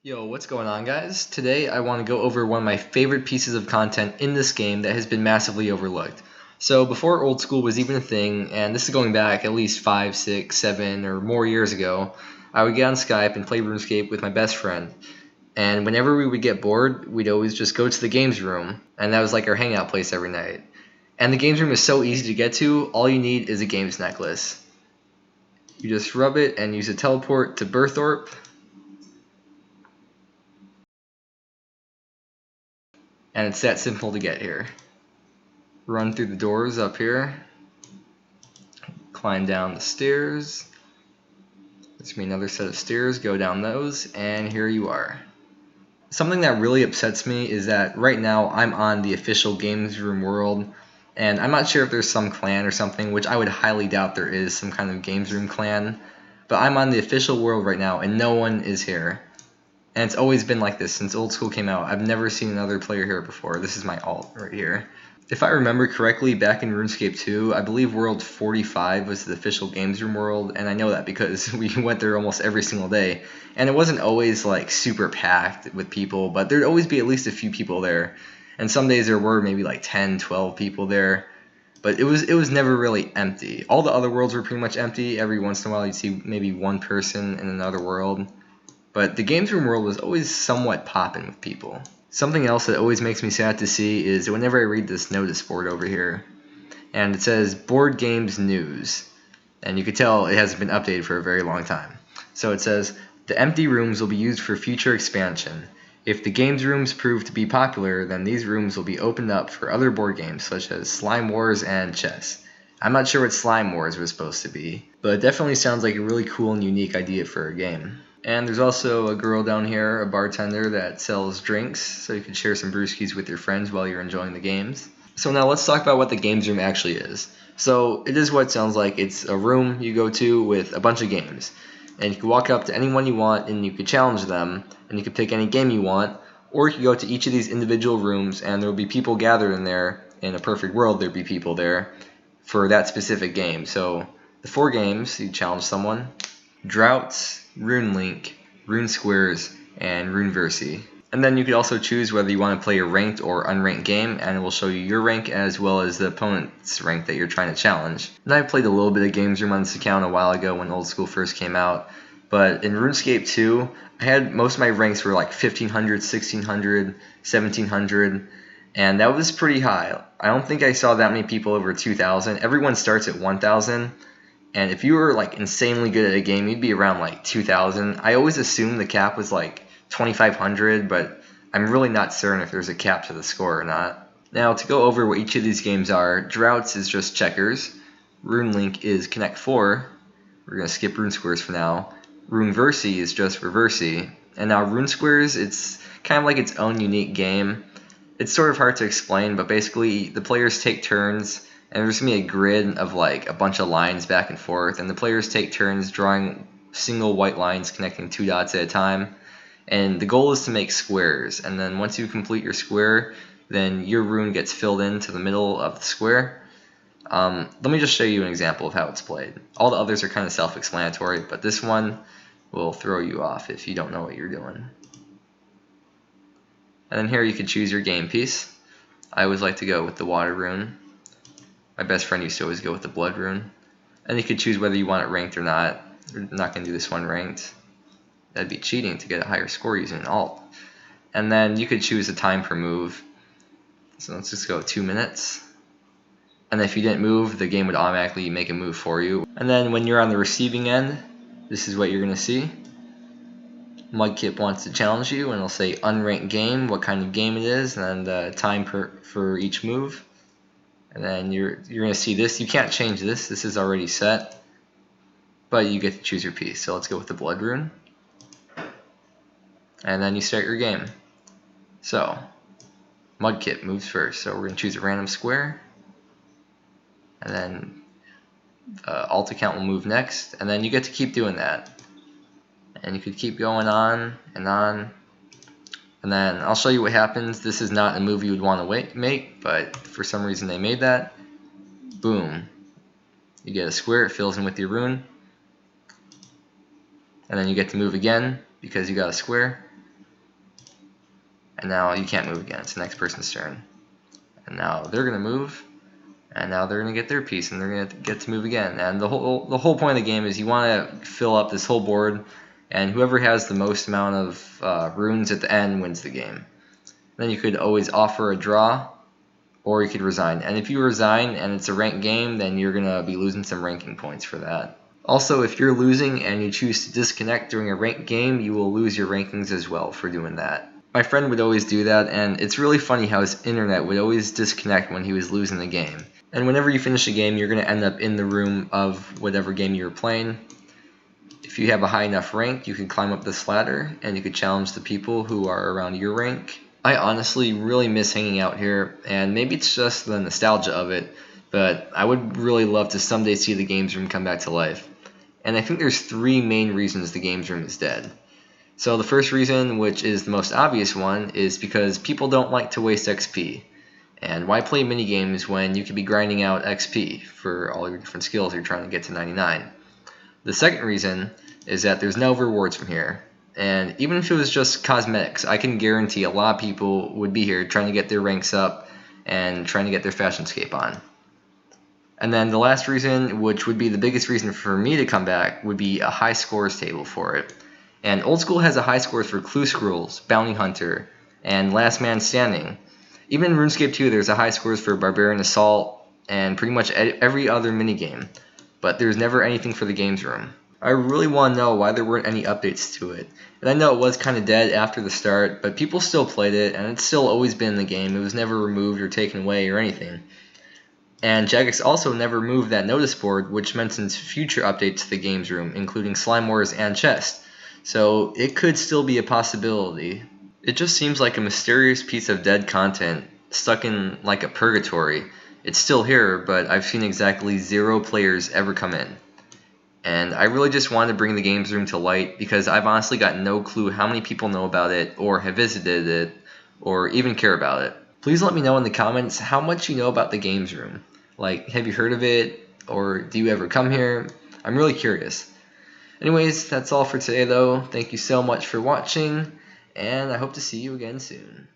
Yo, what's going on, guys? Today I want to go over one of my favorite pieces of content in this game that has been massively overlooked. So before old school was even a thing, and this is going back at least 5, 6, 7 or more years ago, I would get on Skype and play Runescape with my best friend. And whenever we would get bored, we'd always just go to the games room, and that was like our hangout place every night. And the games room is so easy to get to, all you need is a games necklace. You just rub it and use a teleport to Berthorpe. And it's that simple to get here. Run through the doors up here, climb down the stairs. There's gonna be another set of stairs, go down those, and here you are. Something that really upsets me is that right now I'm on the official games room world, and I'm not sure if there's some clan or something, which I would highly doubt there is some kind of games room clan, but I'm on the official world right now and no one is here. And it's always been like this since old school came out. I've never seen another player here before. This is my alt right here. If I remember correctly, back in RuneScape 2, I believe World 45 was the official games room world, and I know that because we went there almost every single day. And it wasn't always like super packed with people, but there'd always be at least a few people there. And some days there were maybe like 10, 12 people there. But it was never really empty. All the other worlds were pretty much empty. Every once in a while you'd see maybe one person in another world. But the games room world was always somewhat popping with people. Something else that always makes me sad to see is whenever I read this notice board over here, and it says Board Games News, and you could tell it hasn't been updated for a very long time. So it says, the empty rooms will be used for future expansion. If the games rooms prove to be popular, then these rooms will be opened up for other board games such as Slime Wars and chess. I'm not sure what Slime Wars was supposed to be, but it definitely sounds like a really cool and unique idea for a game. And there's also a girl down here, a bartender, that sells drinks, so you can share some brewskis with your friends while you're enjoying the games. So now let's talk about what the games room actually is. So it is what it sounds like. It's a room you go to with a bunch of games. And you can walk up to anyone you want and you can challenge them, and you can pick any game you want, or you can go to each of these individual rooms and there will be people gathered in there. In a perfect world, there'd be people there for that specific game. So the 4 games, you challenge someone: Droughts, RuneLink, RuneSquares, and RuneVersi. And then you could also choose whether you want to play a ranked or unranked game, and it will show you your rank as well as the opponent's rank that you're trying to challenge. And I played a little bit of Games Room on this account a while ago when old school first came out, but in RuneScape 2, I had most of my ranks were like 1500, 1600, 1700, and that was pretty high. I don't think I saw that many people over 2000. Everyone starts at 1000. And if you were like insanely good at a game, you'd be around like 2,000. I always assumed the cap was like 2,500, but I'm really not certain if there's a cap to the score or not. Now to go over what each of these games are, Droughts is just checkers, RuneLink is Connect 4, we're going to skip RuneSquares for now, RuneVersi is just Reversi, and now RuneSquares, it's kind of like its own unique game. It's sort of hard to explain, but basically the players take turns, and there's going to be a grid of like a bunch of lines back and forth, and the players take turns drawing single white lines connecting 2 dots at a time. And the goal is to make squares, and then once you complete your square, then your rune gets filled into the middle of the square. Let me just show you an example of how it's played. All the others are kind of self-explanatory, but this one will throw you off if you don't know what you're doing. And then here you can choose your game piece. I always like to go with the water rune. My best friend used to always go with the blood rune. And you could choose whether you want it ranked or not. We're not going to do this one ranked. That'd be cheating to get a higher score using an alt. And then you could choose the time per move. So let's just go 2 minutes. And if you didn't move, the game would automatically make a move for you. And then when you're on the receiving end, this is what you're going to see. Mudkip wants to challenge you, and it'll say unranked game, what kind of game it is, and the time for each move. And then you're going to see this. You can't change this. This is already set. But you get to choose your piece. So let's go with the blood rune. And then you start your game. So Mudkip moves first. So we're going to choose a random square. And then alt account will move next. And then you get to keep doing that. And you could keep going on and on. And then I'll show you what happens. This is not a move you would want to make, but for some reason they made that. Boom. You get a square, it fills in with your rune. And then you get to move again because you got a square. and now you can't move again. It's the next person's turn. And now they're going to move, and now they're going to get their piece, and they're going to get to move again. And the whole point of the game is you want to fill up this whole board, and whoever has the most amount of runes at the end wins the game. Then you could always offer a draw, or you could resign. And if you resign and it's a ranked game, then you're going to be losing some ranking points for that. Also, if you're losing and you choose to disconnect during a ranked game, you will lose your rankings as well for doing that. My friend would always do that, and it's really funny how his internet would always disconnect when he was losing the game. And whenever you finish a game, you're going to end up in the room of whatever game you were playing. If you have a high enough rank, you can climb up this ladder, and you could challenge the people who are around your rank. I honestly really miss hanging out here, and maybe it's just the nostalgia of it, but I would really love to someday see the games room come back to life. And I think there's 3 main reasons the games room is dead. So the first reason, which is the most obvious one, is because people don't like to waste XP. And why play minigames when you could be grinding out XP for all your different skills you're trying to get to 99? The second reason is that there's no rewards from here. And even if it was just cosmetics, I can guarantee a lot of people would be here trying to get their ranks up and trying to get their fashionscape on. And then the last reason, which would be the biggest reason for me to come back, would be a high scores table for it. And Old School has a high scores for Clue Scrolls, Bounty Hunter, and Last Man Standing. Even in RuneScape 2, there's a high scores for Barbarian Assault and pretty much every other minigame. But there's never anything for the games room. I really want to know why there weren't any updates to it. And I know it was kind of dead after the start, but people still played it, and it's still always been in the game. It was never removed or taken away or anything. And Jagex also never moved that notice board, which mentions future updates to the games room, including Slime Wars and Chest. So it could still be a possibility. It just seems like a mysterious piece of dead content, stuck in like a purgatory. It's still here, but I've seen exactly 0 players ever come in. And I really just wanted to bring the games room to light because I've honestly got no clue how many people know about it or have visited it or even care about it. Please let me know in the comments how much you know about the games room. Like, have you heard of it, or do you ever come here? I'm really curious. Anyways, that's all for today though. Thank you so much for watching, and I hope to see you again soon.